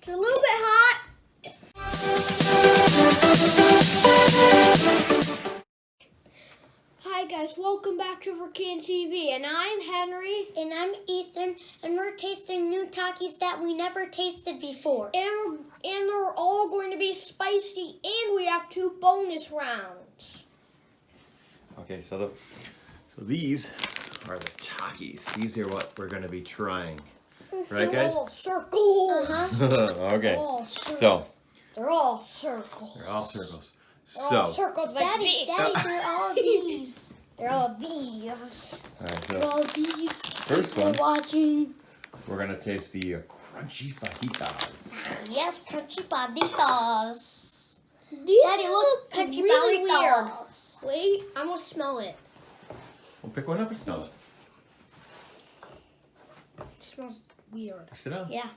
It's a little bit hot. Hi guys, welcome back to Can TV, and I'm Henry. And I'm Ethan, and we're tasting new Takis that we never tasted before. And they're all going to be spicy, and we have 2 bonus rounds. Okay, so these are the Takis. These are what we're going to be trying. Right, guys? All circles. Okay. All circles. So They're all circles. they're all circles. They're all circles like Daddy, this. Daddy, they're all these. They're all these. All right, They're so all these. first They're one, watching. we're going to taste the crunchy fajitas. Yes, crunchy papitas. These Daddy, look, crunchy really papitas. Wait, I'm gonna smell it. Well, pick one up and smell it. It smells weird. Sit down. Yeah.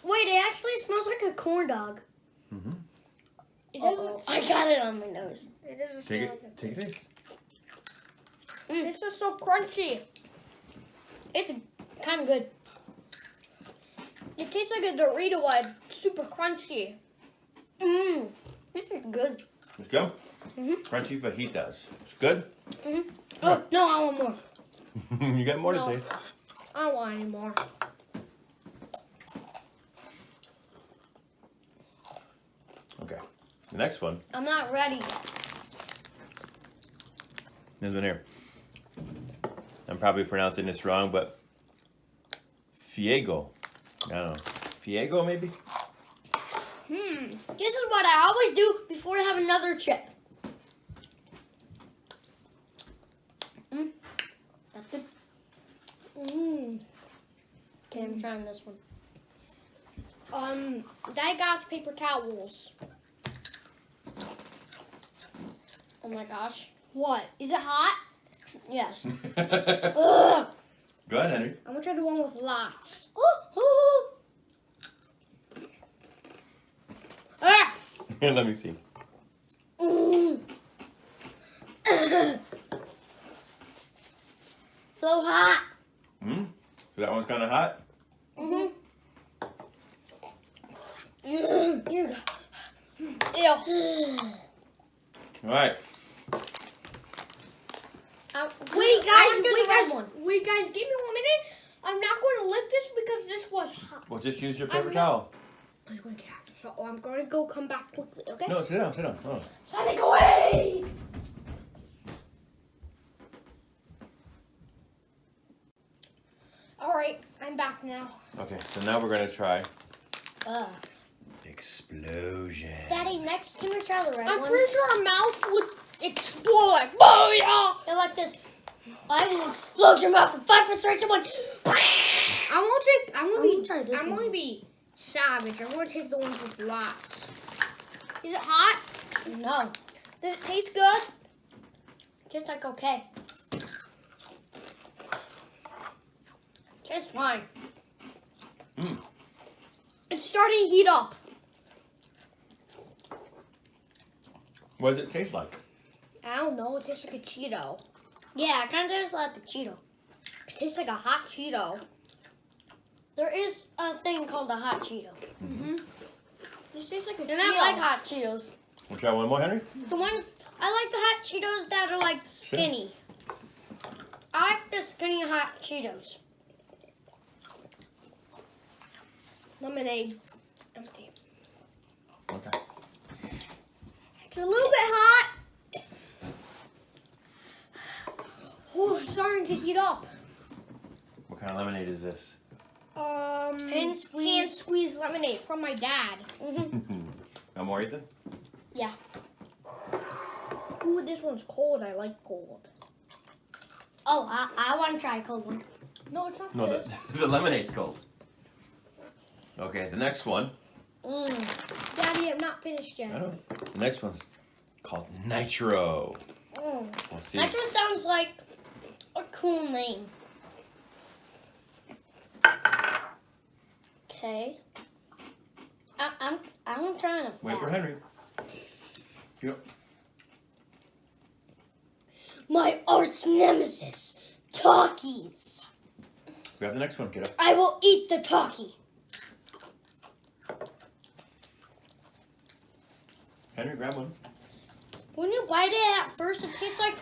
Wait, it actually smells like a corn dog. Mm-hmm. It doesn't. I got it on my nose. It doesn't Take smell it. like Take it. It's just so crunchy. It's kind of good. It tastes like a Dorito one. Super crunchy. Mmm. This is good. Let's go. Mhm. Crunchy fajitas. It's good. Mhm. Oh, no, I want more. You got more No. to taste. I don't want any more. Okay. The next one. I'm not ready. This one here. I'm probably pronouncing this wrong, but Fiego. I don't know. Fiego, maybe? This is what I always do before I have another chip. That's good. Okay, I'm trying this one. Daddy got paper towels. Oh my gosh. What? Is it hot? Yes. Go ahead, Henry. I'm gonna try the one with lots. Ah! Here, let me see. So hot. That one's kind of hot. Mm-hmm. Ew. All right. Wait, guys, give me 1 minute. I'm not going to lick this because this was hot. Well, just use your paper I'm towel. I'm going to get out. So I'm going to go come back quickly, okay? No, sit down, sit down. Oh. Sonic away! All right, I'm back now. Okay, so now we're gonna try Ugh. explosion. Daddy, next can we try the red I'm one? pretty sure our mouth would explode like, oh yeah! They're like this. I will explode your mouth in 5, 4, 3, 2, 1. I'm try this one. going to be savage. I'm going to take the ones with lots. Is it hot? No. Does it taste good? Tastes like okay. It's fine. Mm. It's starting to heat up. What does it taste like? I don't know. It tastes like a Cheeto. Yeah, it kind of tastes like the Cheeto. It tastes like a hot Cheeto. There is a thing called a hot Cheeto. This tastes like a And Cheeto. I like hot Cheetos. We'll try one more, Henry? The ones, I like the hot Cheetos that are like skinny. I like the skinny hot Cheetos. Lemonade. Empty. Okay. It's a little bit hot. Oh, it's starting to heat up. What kind of lemonade is this? Hand squeeze lemonade from my dad. No more, Ethan? Yeah. Ooh, this one's cold. I like cold. Oh, I want to try a cold one. No, it's not No, good. the lemonade's cold. Okay, the next one. Daddy, I'm not finished yet. I know. The next one's called Nitro. We'll see. That just sounds like a cool name. Okay. I'm trying to. Wait for Henry. Yep. My arch nemesis, Takis. Grab the next one, kiddo. I will eat the Taki. Henry, grab one. When you bite it at first, it tastes like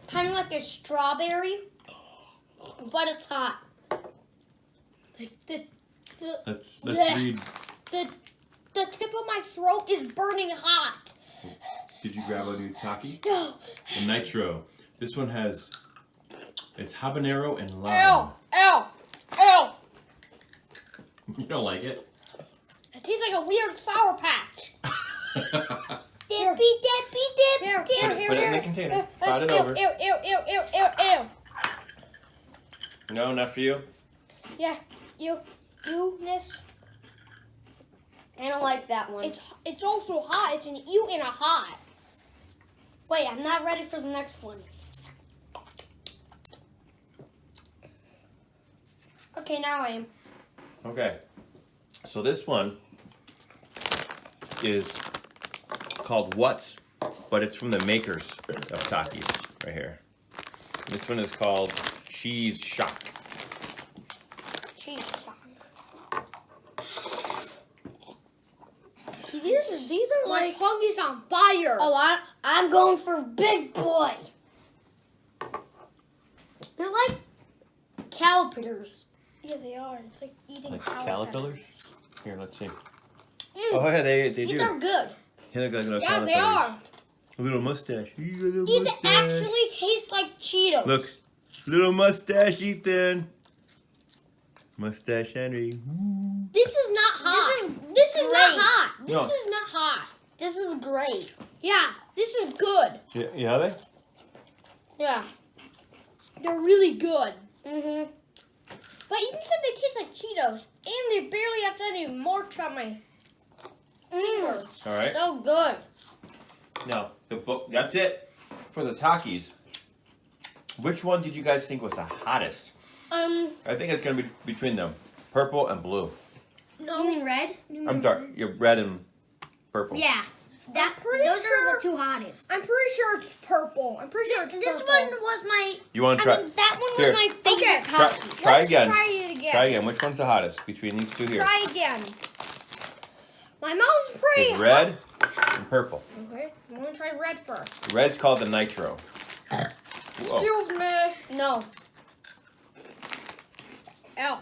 kind of like a strawberry, but it's hot. Let's Blech. read. The tip of my throat is burning hot. Did you grab a new Taki? No. The Nitro. This one has, it's habanero and lime. Ew. You don't like it? It tastes like a weird Sour Patch. Dippy, dippy, dip, Here, dip. Put it in the container. Slide it Ew, over. Ew. No, not for you. Yeah, you-ness. I don't like that one. It's also hot. It's an ew and a hot. Wait, I'm not ready for the next one. Okay, now I am. Okay. So this one is called What's, but it's from the makers of Takis right here. This one is called Cheese Shock. Cheese shock. See, these are My like. tongue is on fire. Oh, I'm going for big boy. They're like caterpillars. Yeah, they are. It's like eating Like cow caterpillars? Here, let's see. Mm, Oh, yeah, they these do. are good. They look like little Yeah, they caterpillars. are. A little mustache. You got a little These mustache. actually taste like Cheetos. Look, little mustache, Ethan. Mustache Henry. This is not hot. This is great. not hot. This No. is not hot. This is great. Yeah, this is good. Yeah, they? Yeah. They're really good. Mhm. But you said they taste like Cheetos, and they barely have any marks on my fingers. All right. So good. Now, the book, that's it for the Takis. Which one did you guys think was the hottest? I think it's going to be between them. Purple and blue. You mean red? I'm sorry, you're red and purple. Yeah. I'm pretty Those sure. are the two hottest. I'm pretty sure it's purple. I'm pretty sure it's This purple. one was my. You want to try? I mean, that one Here. was my favorite Okay, copy. Try Let's again. Try it again. Try again. Which one's the hottest between these two here? Try again. My mouth's pretty It's red and purple. Okay, I'm gonna try red first. Red's called the Nitro. Whoa. Excuse me. No, Ow.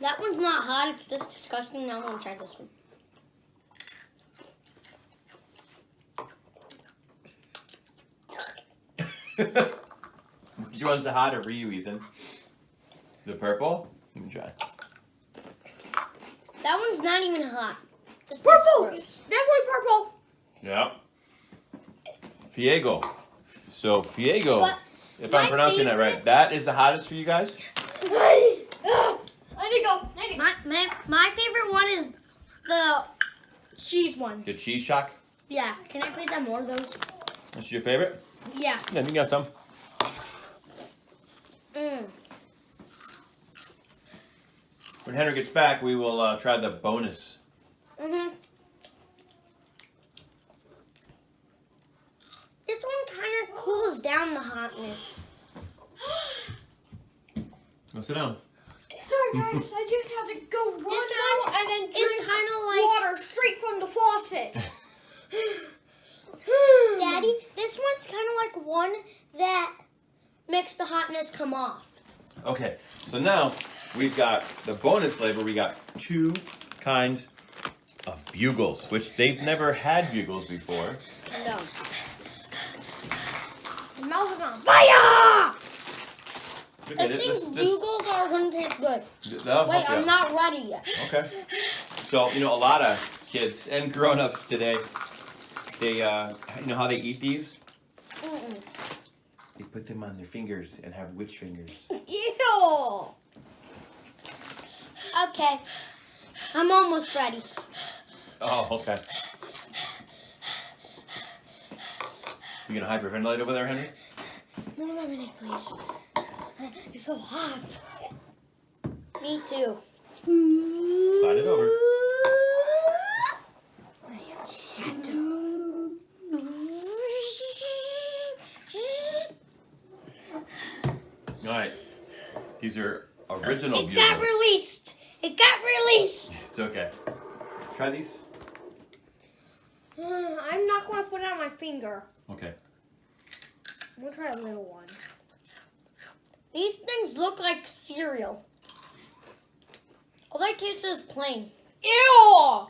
that one's not hot. It's just disgusting. Now I'm gonna try this one. Which one's the hotter for you, Ethan? The purple? Let me try. That one's not even hot. This Purple. tastes gross. Definitely purple. Yeah. Fiego. So Fiego, But if my I'm pronouncing that right, favorite- that is the hottest for you guys? I need to go. My favorite one is the cheese one. The cheese shock? Yeah. Can I please have more of those? That's your favorite? Yeah. Yeah, you can get some. Mm. When Henry gets back, we will try the bonus. Mhm. This one kind of cools down the hotness. Go sit down. Sorry guys, I just have to go run This out one and then is drink kind of like water straight from the faucet. Daddy. This one's kind of like one that makes the hotness come off. Okay, so now we've got the bonus flavor. We got 2 kinds of bugles, which they've never had bugles before. No. My mouth is on Fire! Okay, I think bugles are gonna taste good. that'll Wait, help you I'm out. not ready yet. Okay. So, a lot of kids and grown-ups today, they, you know how they eat these? Mm-mm. They put them on their fingers and have witch fingers. Ew. Okay. I'm almost ready. Oh, okay. You gonna hyperventilate over there, Henry? More lemonade, please. It's so hot. Me too. Slide it over. All right. These are original It bugles. got released. It got released. It's okay. Try these. I'm not going to put it on my finger. Okay. I'm going to try a little one. These things look like cereal. All they taste is plain. Ew!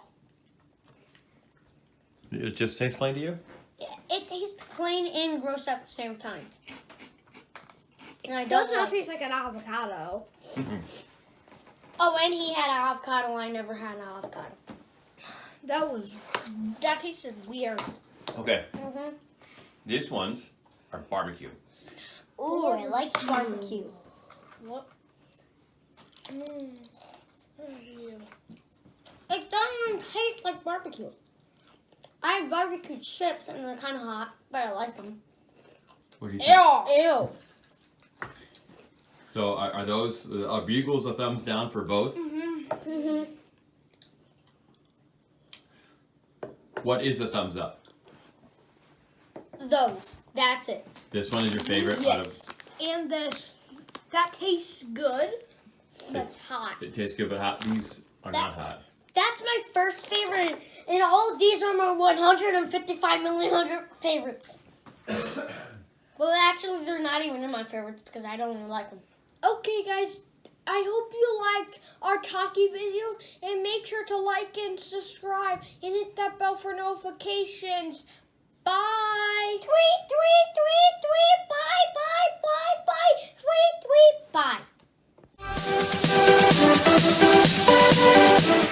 It just tastes plain to you? Yeah, it tastes plain and gross at the same time. And I It don't does not like taste like an avocado. Oh, and he had an avocado. I never had an avocado. That tasted weird. Okay. Mm-hmm. These ones are barbecue. Ooh, I like barbecue. What? It doesn't taste like barbecue. I have barbecue chips and they're kind of hot, but I like them. What do you think? Ew. So are those, are Bugles a thumbs down for both? Mm-hmm. What is a thumbs up? Those. That's it. This one is your favorite? Yes. And this, that tastes good. That's hot. It tastes good, but hot. These are not hot. That's my first favorite, and all of these are my 155 million favorites. Well, actually, they're not even in my favorites because I don't even like them. Okay, guys. I hope you liked our Taki video, and make sure to like and subscribe and hit that bell for notifications. Bye. Tweet, tweet, tweet, tweet. Bye, bye, bye, bye. Tweet, tweet, bye.